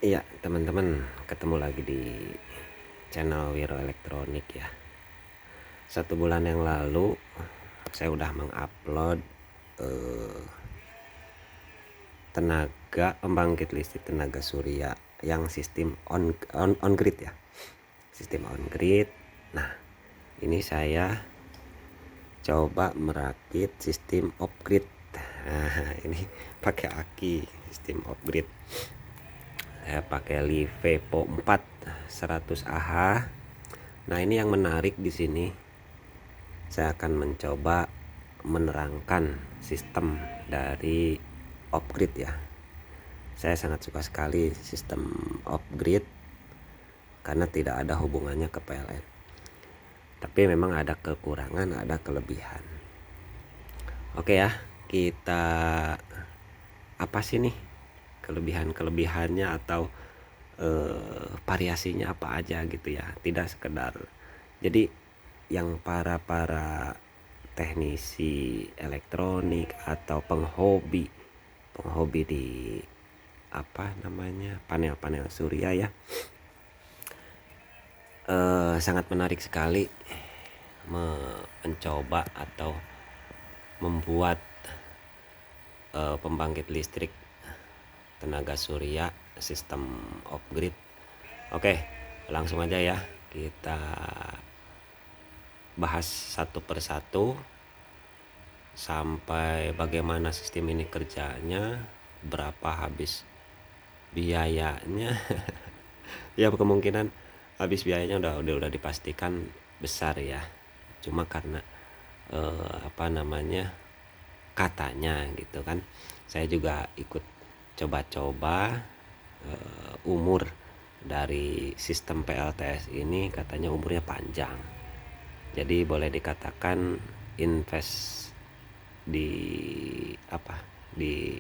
Iya teman-teman, ketemu lagi di channel Wiro Elektronik ya. 1 bulan yang lalu saya udah mengupload tenaga pembangkit listrik tenaga surya yang sistem on grid ya, sistem on grid. Nah, ini saya coba merakit sistem off grid. Nah, ini pakai aki sistem off grid. Saya pakai Livepo 4 100 Ah. Nah, ini yang menarik di sini. Saya akan mencoba menerangkan sistem dari off grid ya. Saya sangat suka sekali sistem off grid karena tidak ada hubungannya ke PLN. Tapi memang ada kekurangan, ada kelebihan. Oke ya, kita apa sih nih kelebihan-kelebihannya atau variasinya apa aja gitu ya. Tidak sekedar jadi yang para teknisi elektronik atau penghobi di apa namanya panel-panel surya ya, sangat menarik sekali mencoba atau membuat pembangkit listrik tenaga surya sistem off grid. Oke, langsung aja ya, kita bahas satu persatu sampai bagaimana sistem ini kerjanya, berapa habis biayanya. Ya kemungkinan habis biayanya udah dipastikan besar ya, cuma karena apa namanya katanya gitu kan, saya juga ikut coba-coba. Umur dari sistem PLTS ini katanya umurnya panjang, jadi boleh dikatakan invest di apa di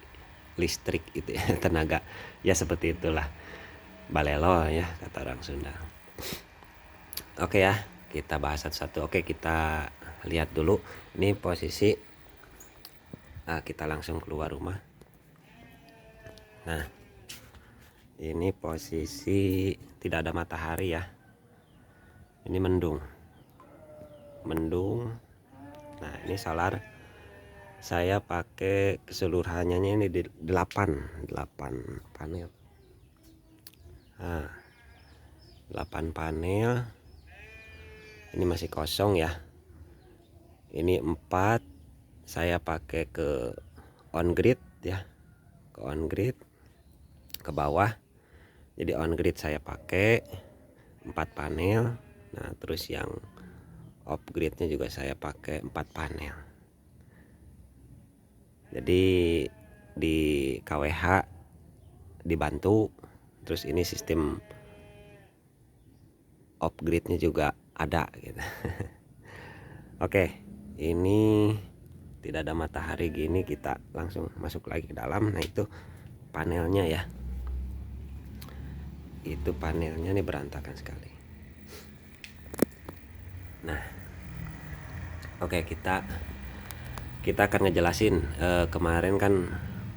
listrik itu ya, tenaga ya, seperti itulah, balelo ya kata orang Sunda. Oke ya, kita bahas satu-satu. Oke, kita lihat dulu ini posisi. Kita langsung keluar rumah. Nah, ini posisi tidak ada matahari ya, ini mendung. Nah, ini solar saya pakai keseluruhannya ini di 8 panel. Nah, 8 panel. Ini masih kosong ya. Ini 4 saya pakai ke on grid ya, ke on grid ke bawah. Jadi on grid saya pakai 4 panel. Nah, terus yang off gridnya juga saya pakai 4 panel. Jadi di KWH dibantu. Terus ini sistem off gridnya juga ada gitu. Oke, ini tidak ada matahari gini, kita langsung masuk lagi ke dalam. Nah, itu panelnya ya, itu panelnya nih berantakan sekali. Nah, oke, kita akan ngejelasin. Kemarin kan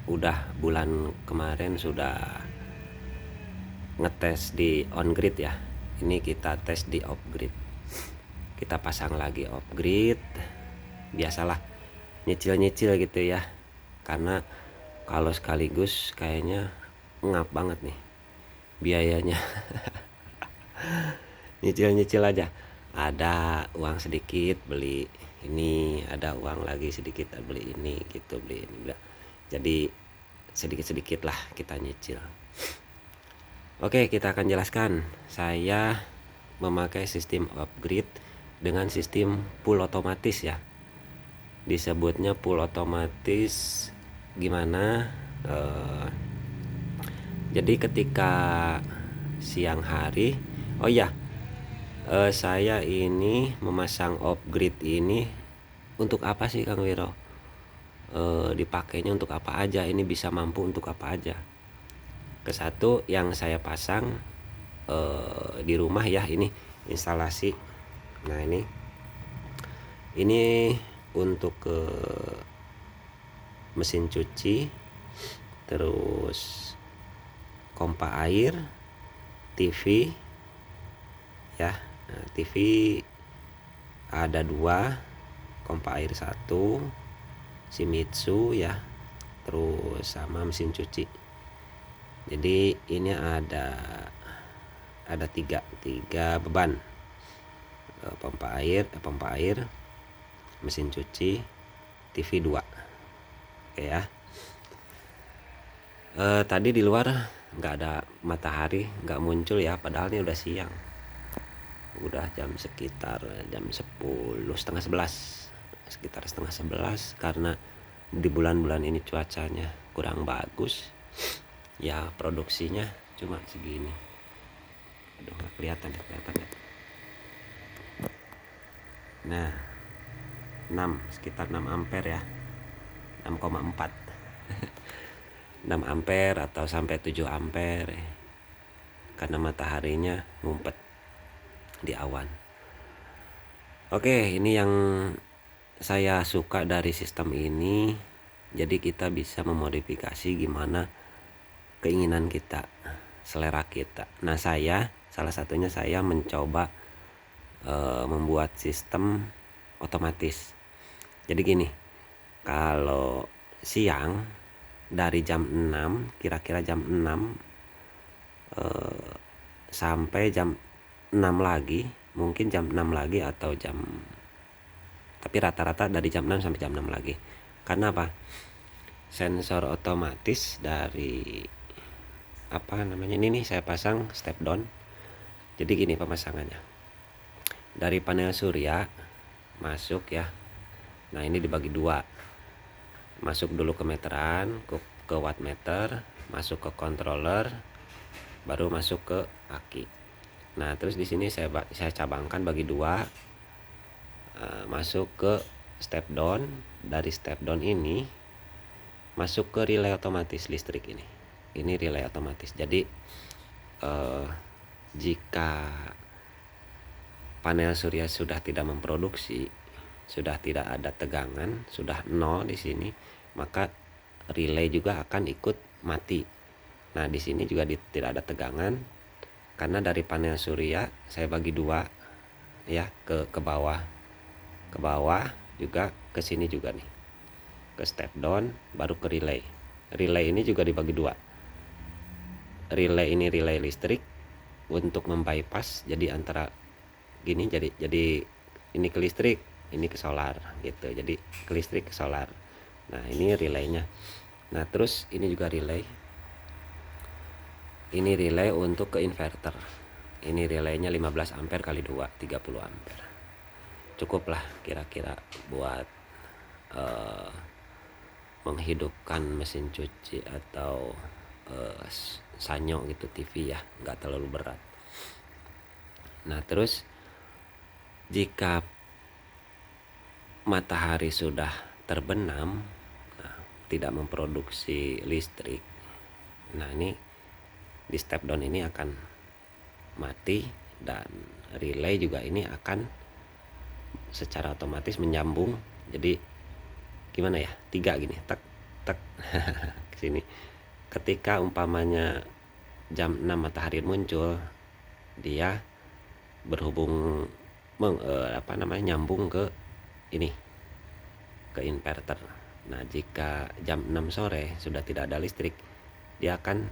udah bulan kemarin sudah ngetes di on grid ya, ini kita tes di off grid. Kita pasang lagi off grid, biasalah nyicil gitu ya, karena kalau sekaligus kayaknya ngap banget nih biayanya. Nyicil aja, ada uang sedikit beli ini, ada uang lagi sedikit beli ini gitu, beli ini. Jadi sedikit lah kita nyicil. Oke, kita akan jelaskan. Saya memakai sistem upgrade dengan sistem full otomatis ya. Disebutnya full otomatis gimana? Jadi ketika siang hari, oh ya, saya ini memasang upgrade ini untuk apa sih Kang Wiro? Dipakainya untuk apa aja? Ini bisa mampu untuk apa aja? Kesatu yang saya pasang di rumah ya, ini instalasi. Nah, ini untuk ke mesin cuci, terus pompa air, TV ya. Nah, TV ada 2, pompa air 1, Shimizu ya, terus sama mesin cuci. Jadi ini ada 3 beban, pompa air, mesin cuci, TV 2. Oke ya. Tadi di luar nggak ada matahari, nggak muncul ya, padahal ini udah siang, udah sekitar jam 10, setengah 11, sekitar setengah 11, karena di bulan-bulan ini cuacanya kurang bagus ya, produksinya cuma segini. Aduh, nggak kelihatan ya. Nah, sekitar 6 ampere ya, 6,4 6 ampere atau sampai 7 ampere karena mataharinya ngumpet di awan. Oke, ini yang saya suka dari sistem ini. Jadi kita bisa memodifikasi gimana keinginan kita, selera kita. Nah, salah satunya saya mencoba membuat sistem otomatis. Jadi gini, kalau siang dari jam 6, kira-kira jam 6 sampai jam 6 lagi, mungkin jam 6 lagi atau tapi rata-rata dari jam 6 sampai jam 6 lagi. Karena apa? Sensor otomatis dari ini nih saya pasang step down. Jadi gini pemasangannya. Dari panel surya masuk ya. Nah, ini dibagi 2. Masuk dulu ke meteran, ke wattmeter, masuk ke controller, baru masuk ke aki. Nah, terus di sini saya cabangkan bagi 2. Masuk ke step down. Dari step down ini masuk ke relay otomatis listrik ini. Ini relay otomatis. Jadi jika panel surya sudah tidak memproduksi, sudah tidak ada tegangan, sudah 0 di sini, maka relay juga akan ikut mati. Nah, di sini juga tidak ada tegangan karena dari panel surya saya bagi 2 ya, ke bawah. Ke bawah juga, ke sini juga nih. Ke step down baru ke relay. Relay ini juga dibagi 2. Relay ini relay listrik untuk membypass, jadi antara gini, jadi ini ke listrik, ini ke solar gitu. Jadi ke listrik ke solar. Nah, ini relaynya. Nah, terus ini juga relay. Ini relay untuk ke inverter. Ini relaynya 15 ampere kali 2, 30 ampere. Cukup lah kira-kira buat menghidupkan mesin cuci atau sanyo gitu, TV ya, nggak terlalu berat. Nah, terus jika matahari sudah terbenam, tidak memproduksi listrik, nah ini di step down ini akan mati, dan relay juga ini akan secara otomatis menyambung. Jadi gimana ya, 3 gini, tek ke sini. Ketika umpamanya jam 6 matahari muncul, dia berhubung nyambung ke ini, ke inverter. Nah, jika jam 6 sore sudah tidak ada listrik, dia akan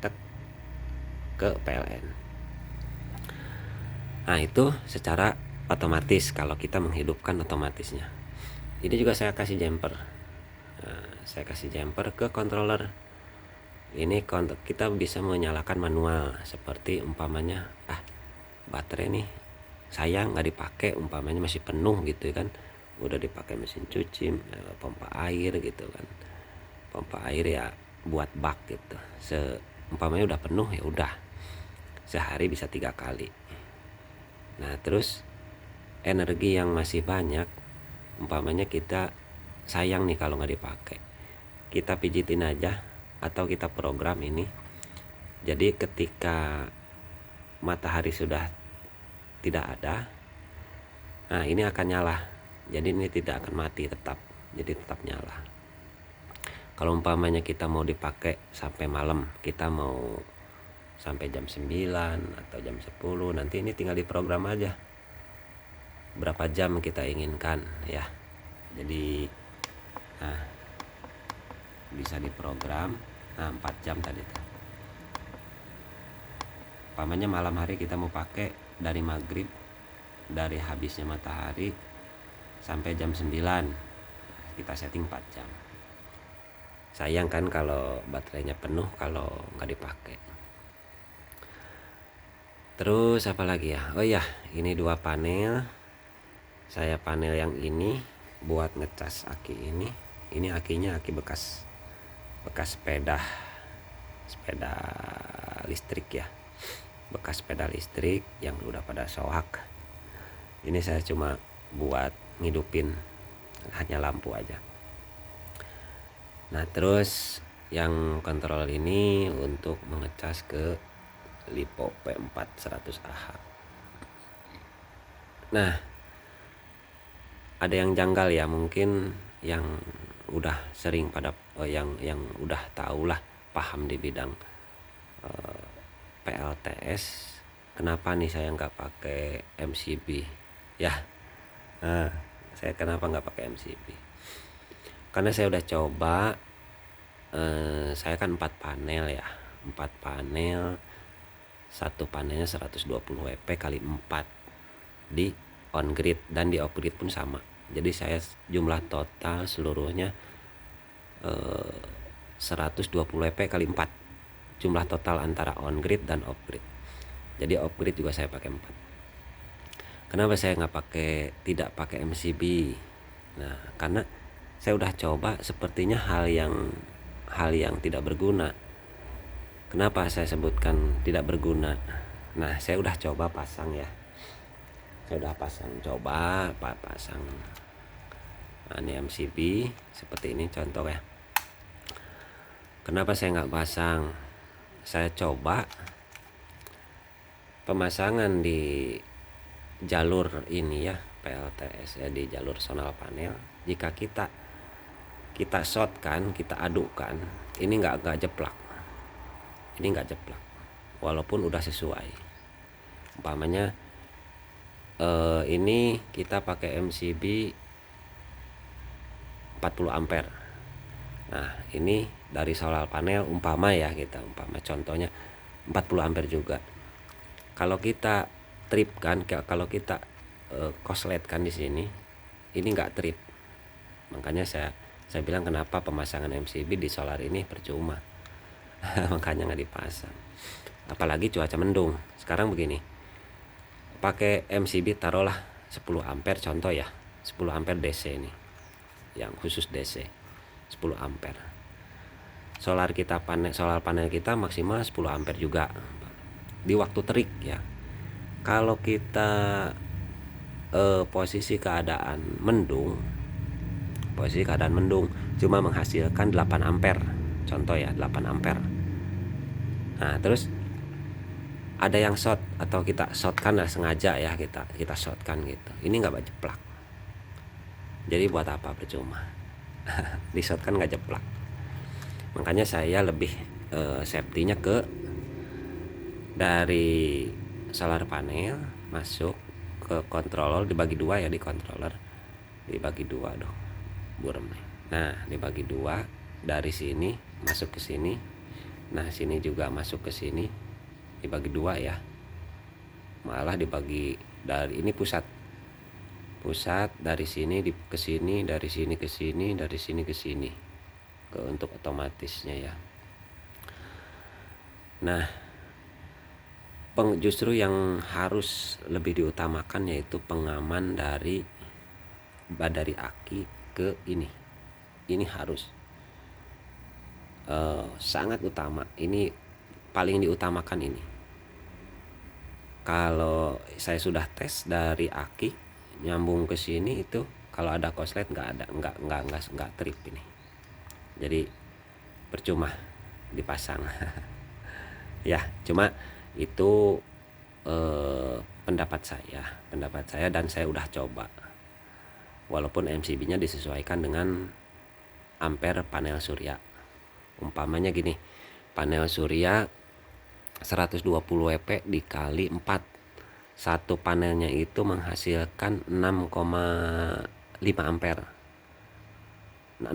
tek ke PLN. Nah, itu secara otomatis kalau kita menghidupkan otomatisnya. Ini juga saya kasih jumper. Saya kasih jumper ke controller. Ini kita bisa menyalakan manual, seperti umpamanya baterai nih sayang nggak dipakai, umpamanya masih penuh gitu kan, udah dipakai mesin cuci, pompa air gitu kan. Pompa air ya buat bak gitu. Umpamanya udah penuh, ya udah sehari bisa 3 kali. Nah, terus energi yang masih banyak, umpamanya kita sayang nih kalau nggak dipakai, kita pijitin aja atau kita program ini. Jadi ketika matahari sudah tidak ada, nah ini akan nyala. Jadi ini tidak akan mati, jadi tetap nyala. Kalau umpamanya kita mau dipakai sampai malam, kita mau sampai jam 9 atau jam 10, nanti ini tinggal diprogram aja berapa jam kita inginkan ya. Jadi nah, bisa diprogram. Nah 4 jam tadi tuh. Umpamanya malam hari kita mau pakai dari maghrib, dari habisnya matahari sampai jam 9, kita setting 4 jam. Sayang kan kalau baterainya penuh kalau nggak dipakai. Terus apa lagi ya? Oh ya, ini 2 panel. Saya panel yang ini buat ngecas aki ini. Ini akinya aki bekas sepeda listrik ya. Bekas sepeda listrik yang udah pada soak. Ini saya cuma buat ngidupin hanya lampu aja. Nah terus yang kontrol ini untuk mengecas ke LiPo P4 100Ah. Nah ada yang janggal ya, mungkin yang udah sering pada yang udah tahu lah, paham di bidang PLTS. Kenapa nih saya nggak pakai MCB ya? Saya kenapa nggak pakai MCB? Karena saya udah coba, saya kan 4 panel ya, 4 panel, satu panelnya 120 WP kali 4 di on grid dan di off grid pun sama. Jadi saya jumlah total seluruhnya 120 WP kali 4 jumlah total antara on grid dan off grid. Jadi off grid juga saya pakai 4. Kenapa saya tidak pakai MCB? Nah karena saya udah coba, sepertinya hal yang tidak berguna. Kenapa saya sebutkan tidak berguna? Nah saya udah coba pasang ya, saya udah pasang nah, ini MCB seperti ini contoh ya. Kenapa saya nggak pasang? Saya coba pemasangan di jalur ini ya, PLTS ya, di jalur solar panel. Jika kita shotkan, kita adukkan, ini nggak jeplak, walaupun udah sesuai. Umpamanya ini kita pakai MCB 40 ampere. Nah ini dari solar panel umpama contohnya 40 ampere juga. Kalau kita tripkan, kalau kita kosletkan di sini, ini nggak trip. Makanya saya bilang kenapa pemasangan MCB di solar ini percuma. Makanya nggak dipasang. Apalagi cuaca mendung. Sekarang begini, pakai MCB taruhlah 10 ampere contoh ya, 10 ampere DC ini, yang khusus DC 10 ampere. Solar panel kita maksimal 10 ampere juga di waktu terik ya. Kalau kita posisi keadaan mendung cuma menghasilkan 8 ampere contoh ya, 8 ampere. Nah terus ada yang short atau kita shotkan lah sengaja ya, kita shotkan gitu, ini nggak jeplak. Jadi buat apa, percuma. Di shotkan nggak jeplak. Makanya saya lebih safety-nya ke dari solar panel masuk ke controller, dibagi 2 ya, di controller dibagi 2 dong, burem. Nah dibagi 2, dari sini masuk ke sini, nah sini juga masuk ke sini, dibagi 2 ya, malah dibagi dari ini pusat dari sini ke sini, dari sini ke sini, dari sini ke sini, untuk otomatisnya ya. Nah justru yang harus lebih diutamakan yaitu pengaman dari aki ke ini harus sangat utama, ini paling diutamakan ini. Kalau saya sudah tes dari aki nyambung ke sini, itu kalau ada korslet nggak trip ini, jadi percuma dipasang. Ya cuma itu pendapat saya dan saya udah coba, walaupun MCB nya disesuaikan dengan ampere panel surya. Umpamanya gini, panel surya 120 WP dikali 4. Satu panelnya itu menghasilkan 6,5 ampere. 6,5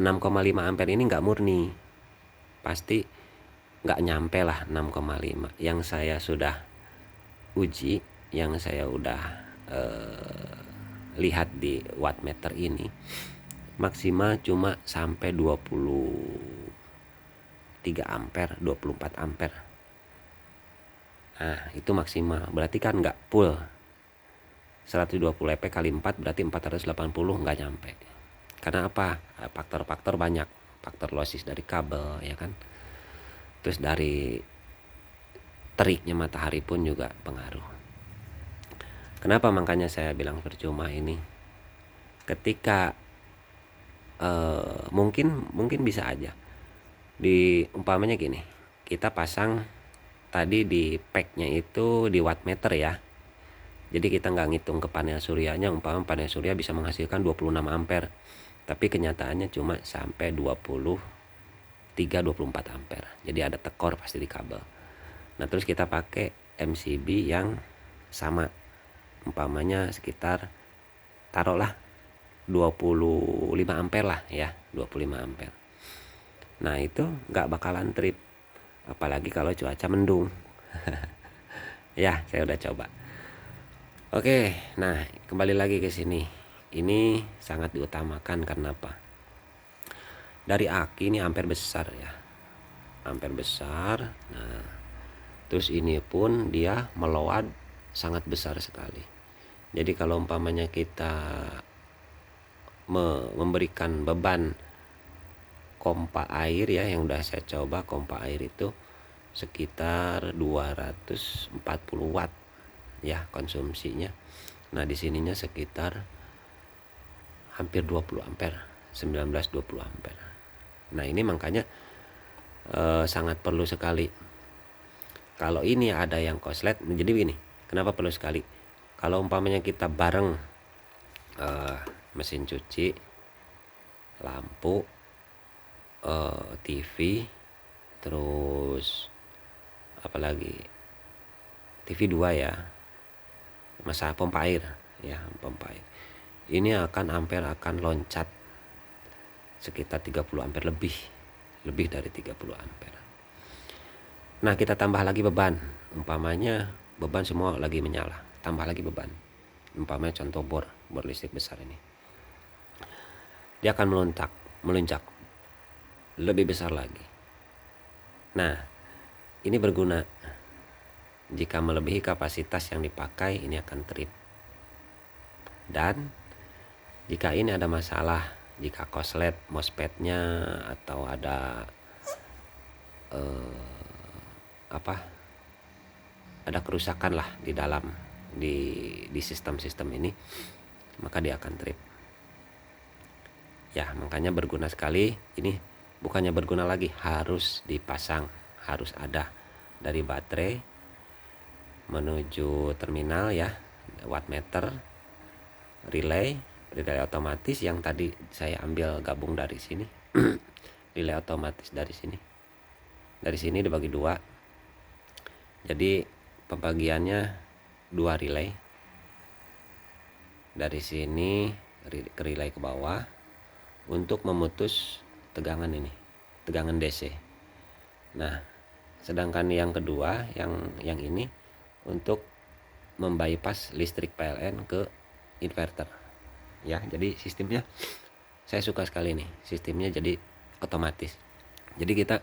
ampere ini nggak murni, pasti nggak nyampe lah 6,5. Yang saya sudah uji, yang saya udah lihat di wattmeter ini, maksimal cuma sampai 23 ampere, 24 ampere. Nah itu maksimal, berarti kan nggak full. 120 EP kali 4 berarti 480, nggak nyampe. Karena apa? Faktor-faktor banyak, faktor losis dari kabel ya kan, terus dari teriknya matahari pun juga pengaruh. Kenapa makanya saya bilang percuma ini? Ketika mungkin bisa aja di umpamanya gini, kita pasang tadi di packnya itu di wattmeter ya. Jadi kita nggak ngitung ke panel suryanya, umpama panel surya bisa menghasilkan 26 ampere, tapi kenyataannya cuma sampai 23-24 ampere. Jadi ada tekor pasti di kabel. Nah terus kita pakai MCB yang sama, umpamanya sekitar taruhlah 25 ampere lah ya, 25 ampere. Nah itu nggak bakalan trip, apalagi kalau cuaca mendung. Ya saya udah coba. Oke, nah kembali lagi ke sini. Ini sangat diutamakan karena apa? Dari aki ini ampere besar ya, ampere besar. Nah terus ini pun dia meload sangat besar sekali. Jadi kalau umpamanya kita memberikan beban pompa air ya, yang udah saya coba pompa air itu sekitar 240 watt ya konsumsinya. Nah di sininya sekitar hampir 20 ampere, 19-20 ampere. Nah ini makanya sangat perlu sekali. Kalau ini ada yang korslet, jadi begini, kenapa perlu sekali? Kalau umpamanya kita bareng mesin cuci, lampu, TV, terus apalagi TV 2 ya, masa pompa air ya, pompa air. Ini ampere akan loncat sekitar 30 ampere lebih dari 30 ampere. Nah kita tambah lagi beban, umpamanya beban semua lagi menyala, tambah lagi beban, umpamanya contoh bor listrik besar ini, dia akan melonjak lebih besar lagi. Nah ini berguna. Jika melebihi kapasitas yang dipakai, ini akan trip. Dan jika ini ada masalah, jika korslet MOSFET-nya atau ada ada kerusakan lah di dalam di sistem-sistem ini, maka dia akan trip. Ya makanya berguna sekali. Ini bukannya berguna lagi, harus dipasang, harus ada dari baterai menuju terminal ya, wattmeter, relay otomatis yang tadi saya ambil gabung dari sini. Relay otomatis dari sini dibagi dua, jadi pembagiannya 2 relay, dari sini ke relay ke bawah untuk memutus tegangan ini, tegangan DC. Nah sedangkan yang kedua yang ini untuk membypass listrik PLN ke inverter ya. Jadi sistemnya saya suka sekali nih, sistemnya jadi otomatis. Jadi kita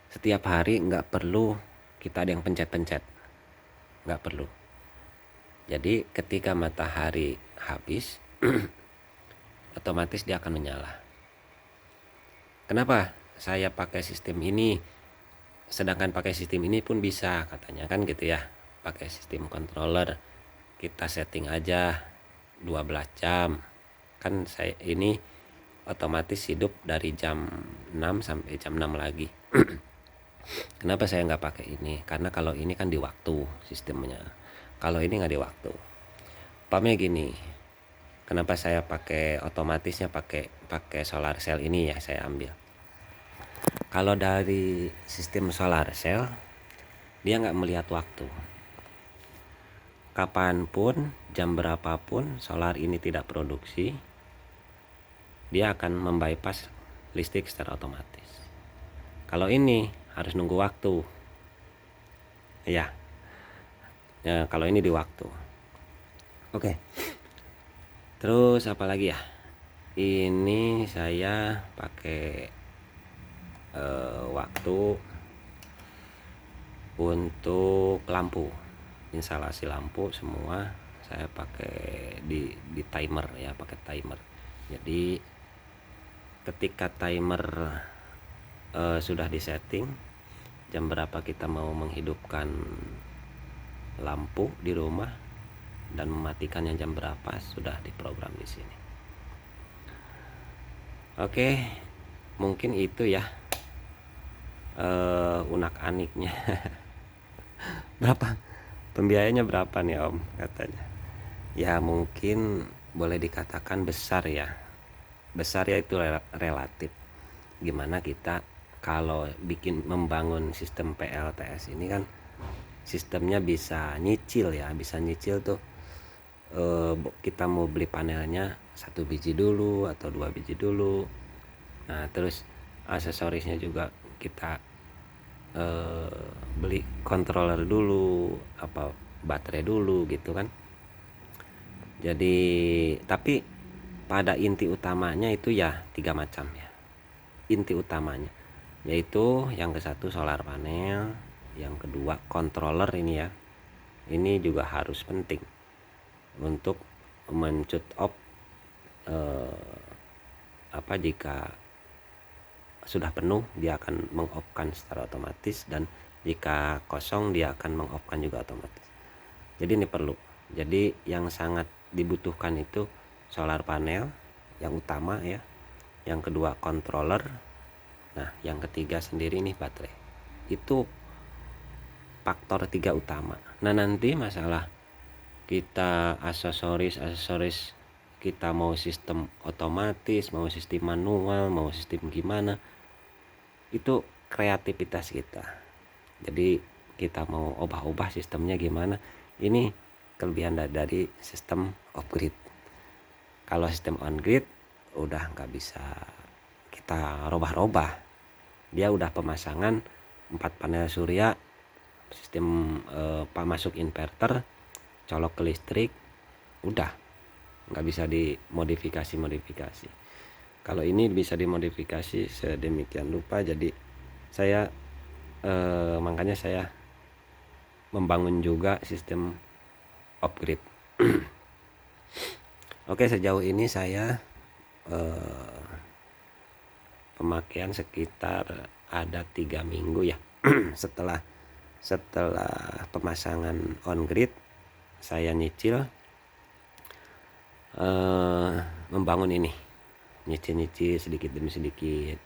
setiap hari nggak perlu kita ada yang pencet-pencet, nggak perlu. Jadi ketika matahari habis otomatis dia akan menyala. Kenapa saya pakai sistem ini, sedangkan pakai sistem ini pun bisa katanya kan gitu ya, pakai sistem controller, kita setting aja 12 jam kan, saya ini otomatis hidup dari jam 6 sampai jam 6 lagi. Kenapa saya nggak pakai ini? Karena kalau ini kan di waktu sistemnya, kalau ini nggak di waktu. Umpamanya gini, Kenapa saya pakai otomatisnya pakai solar cell ini ya, saya ambil. Kalau dari sistem solar cell, dia nggak melihat waktu. Kapanpun, jam berapapun solar ini tidak produksi, dia akan membypass listrik secara otomatis. Kalau ini harus nunggu waktu, ya kalau ini di waktu. Oke. Terus apa lagi ya? Ini saya pakai waktu untuk lampu, instalasi lampu semua saya pakai di timer ya, pakai timer. Jadi ketika timer sudah disetting jam berapa kita mau menghidupkan lampu di rumah dan mematikannya jam berapa, sudah diprogram di sini. Oke, mungkin itu ya unak-aniknya. Berapa pembiayanya, berapa nih Om katanya? Ya mungkin boleh dikatakan besar ya. Besar ya, itu relatif. Gimana kita kalau membangun sistem PLTS ini kan sistemnya bisa nyicil ya, bisa nyicil tuh. Kita mau beli panelnya 1 biji dulu atau 2 biji dulu. Nah terus aksesorisnya juga kita beli controller dulu, apa baterai dulu gitu kan. Jadi tapi pada inti utamanya itu ya 3 macam ya. Inti utamanya yaitu yang ke-1 solar panel, yang kedua controller ini ya. Ini juga harus penting untuk men-cut off jika sudah penuh dia akan meng-off-kan secara otomatis, dan jika kosong dia akan meng-off-kan juga otomatis. Jadi ini perlu. Jadi yang sangat dibutuhkan itu solar panel yang utama ya. Yang kedua controller. Nah, yang ketiga sendiri nih baterai. Itu faktor 3 utama. Nah, nanti masalah kita aksesoris kita mau sistem otomatis, mau sistem manual, mau sistem gimana, itu kreativitas kita. Jadi kita mau ubah-ubah sistemnya gimana, ini kelebihan dari sistem off grid. Kalau sistem on grid udah nggak bisa kita robah-robah, dia udah pemasangan 4 panel surya, sistem masuk inverter, colok ke listrik, udah nggak bisa dimodifikasi. Kalau ini bisa dimodifikasi sedemikian rupa. Jadi saya makanya saya membangun juga sistem off grid. Oke, sejauh ini saya pemakaian sekitar ada 3 minggu ya. setelah pemasangan on grid saya nyicil membangun ini, nyicil sedikit demi sedikit.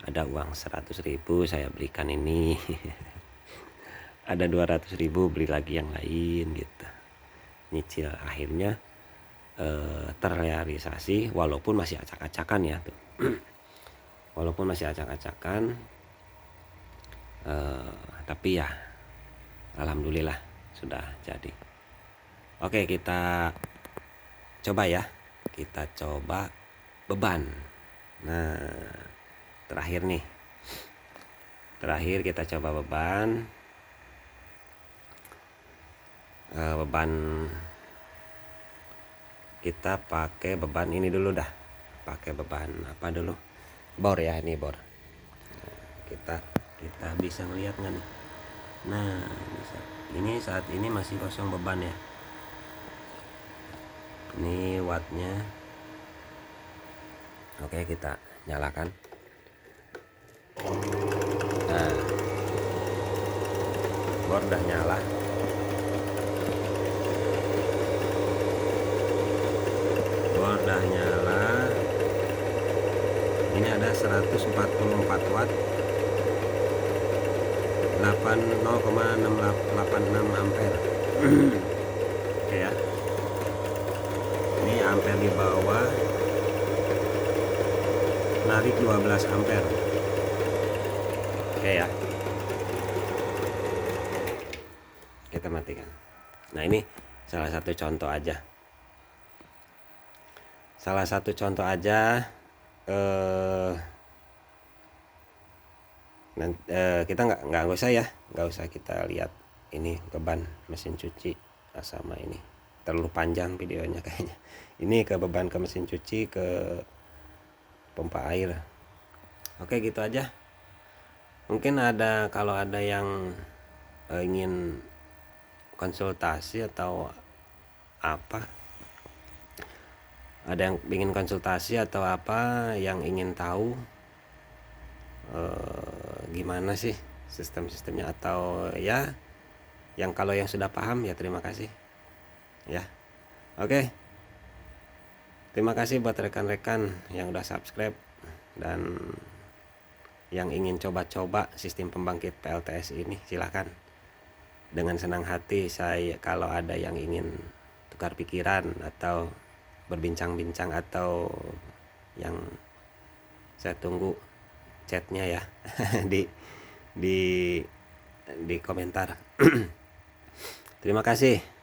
Ada uang 100.000 saya belikan ini. Ada 200.000 beli lagi yang lain gitu. Nyicil, akhirnya terrealisasi walaupun masih acak-acakan ya tuh. Walaupun masih acak-acakan, tapi ya alhamdulillah sudah jadi. Oke, kita coba ya, kita coba beban. Nah, terakhir kita coba beban. Beban kita pakai beban ini dulu dah. Pakai beban apa dulu? Bor ya, ini bor. Nah, kita bisa ngelihat nggak nih? Nah, bisa. Ini saat ini masih kosong beban ya. Ini wattnya. Oke, kita nyalakan. Nah, bor udah nyala. Bor udah nyala. Ini ada 144 watt, 0,686 ampere. Oke ya. Ini ampere di bawah, narik 12 ampere. Oke ya, kita matikan. Nah, ini salah satu contoh aja, kita nggak usah ya, nggak usah kita lihat ini beban mesin cuci sama ini, terlalu panjang videonya kayaknya. Ini ke beban ke mesin cuci, ke pompa air. Oke, gitu aja. Mungkin kalau ada yang ingin konsultasi atau apa, ada yang ingin konsultasi atau apa, yang ingin tahu gimana sih sistem-sistemnya, atau ya yang kalau yang sudah paham ya terima kasih ya. Oke, terima kasih buat rekan-rekan yang udah subscribe dan yang ingin coba-coba sistem pembangkit PLTS ini. Silahkan, dengan senang hati saya kalau ada yang ingin tukar pikiran atau berbincang-bincang, atau yang saya tunggu chatnya ya di di komentar. Terima kasih.